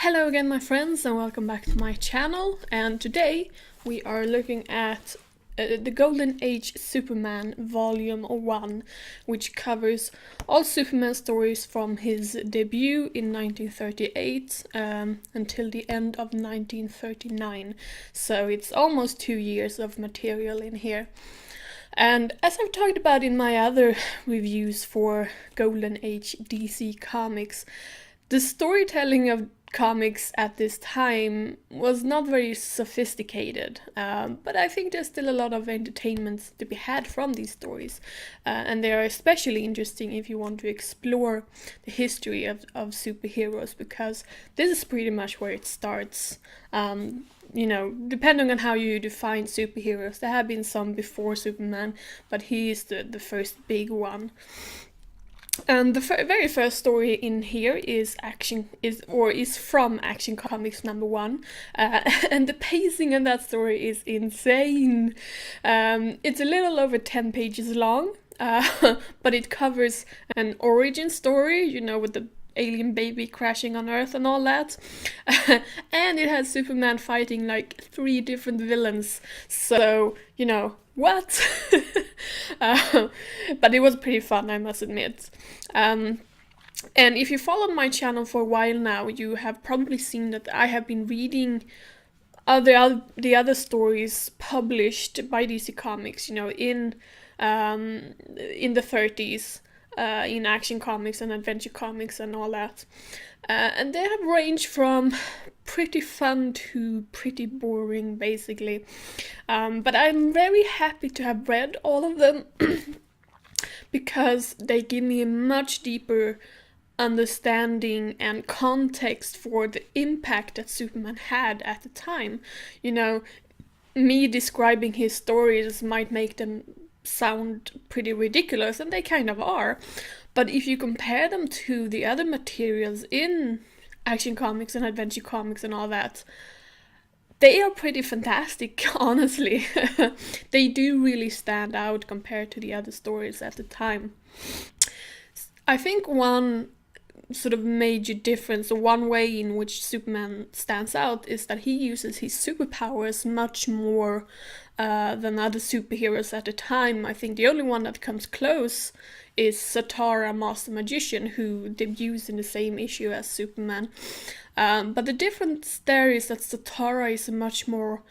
Hello again, my friends, and welcome back to my channel. And today we are looking at the Golden Age Superman Volume 1, which covers all Superman stories from his debut in 1938 until the end of 1939. So it's almost 2 years of material in here. And as I've talked about in my other reviews for Golden Age DC Comics, the storytelling of comics at this time was not very sophisticated, but I think there's still a lot of entertainment to be had from these stories, and they are especially interesting if you want to explore the history of superheroes, because this is pretty much where it starts. Depending on how you define superheroes, there have been some before Superman, but he is the first big one. And the very first story in here is from Action Comics #1, and the pacing in that story is insane. It's a little over 10 pages long, but it covers an origin story, with the alien baby crashing on Earth and all that. And it has Superman fighting like 3 different villains. So, what? But it was pretty fun, I must admit. And if you followed my channel for a while now, you have probably seen that I have been reading the other stories published by DC Comics, in the 30s. In Action Comics and Adventure Comics and all that. And they have ranged from pretty fun to pretty boring, basically. But I'm very happy to have read all of them because they give me a much deeper understanding and context for the impact that Superman had at the time. Me describing his stories might make them sound pretty ridiculous, and they kind of are, but if you compare them to the other materials in Action Comics and Adventure Comics and all that, they are pretty fantastic, honestly. They do really stand out compared to the other stories at the time. I think one sort of major difference, or one way in which Superman stands out, is that he uses his superpowers much more than other superheroes at the time. I think the only one that comes close is Satara, Master Magician, who debuts in the same issue as Superman. But the difference there is that Satara is a much more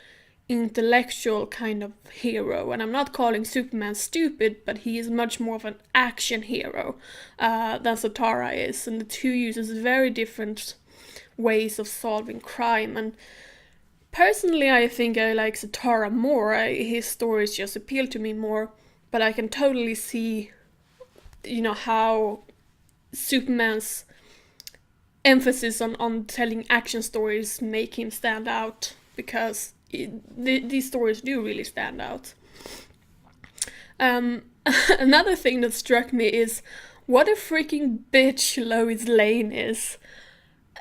intellectual kind of hero, and I'm not calling Superman stupid, but he is much more of an action hero than Satara is, and the two uses very different ways of solving crime. And personally, I think I like Satara more. His stories just appeal to me more, but I can totally see, how Superman's emphasis on telling action stories make him stand out, because these stories do really stand out. Another thing that struck me is what a freaking bitch Lois Lane is.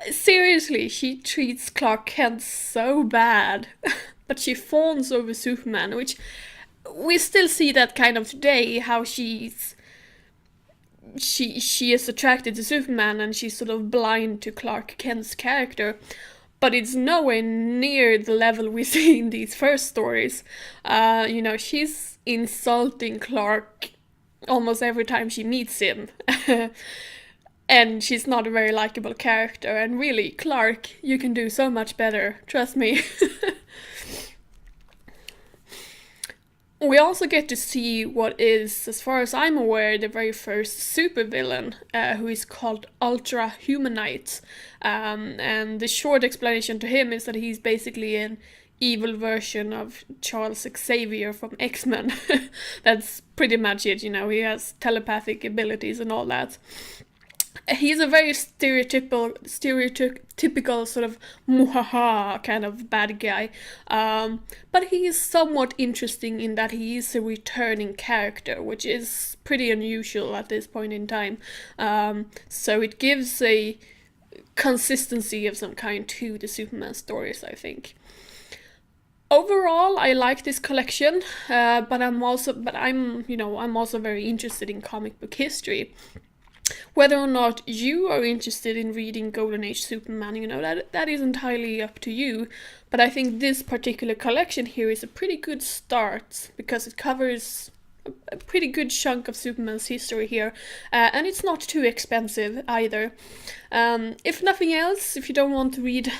Seriously, she treats Clark Kent so bad, but she fawns over Superman, which we still see that kind of today, how she is attracted to Superman and she's sort of blind to Clark Kent's character. But it's nowhere near the level we see in these first stories. She's insulting Clark almost every time she meets him. And she's not a very likable character. And really, Clark, you can do so much better. Trust me. We also get to see what is, as far as I'm aware, the very first supervillain, who is called Ultra Humanite. And the short explanation to him is that he's basically an evil version of Charles Xavier from X-Men. That's pretty much it, he has telepathic abilities and all that. He's a very stereotypical sort of muhaha kind of bad guy, but he is somewhat interesting in that he is a returning character, which is pretty unusual at this point in time. So it gives a consistency of some kind to the Superman stories, I think. Overall, I like this collection, but I'm also very interested in comic book history. Whether or not you are interested in reading Golden Age Superman, that is entirely up to you. But I think this particular collection here is a pretty good start because it covers a pretty good chunk of Superman's history here, and it's not too expensive either. If nothing else, if you don't want to read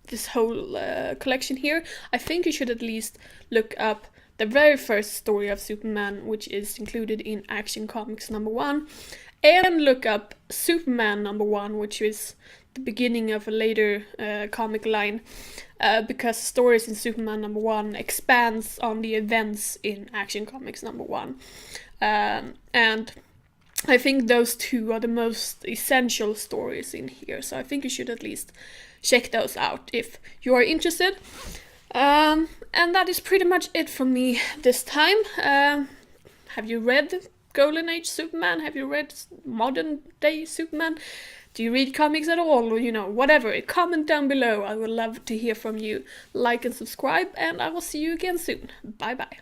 this whole collection here, I think you should at least look up the very first story of Superman, which is included in Action Comics #1, and look up Superman #1, which is the beginning of a later comic line, because stories in Superman #1 expands on the events in Action Comics #1. And I think those two are the most essential stories in here, so I think you should at least check those out if you are interested. And that is pretty much it from me this time. Have you read Golden Age Superman? Have you read modern day Superman? Do you read comics at all? Or, whatever. Comment down below. I would love to hear from you. Like and subscribe, and I will see you again soon. Bye bye.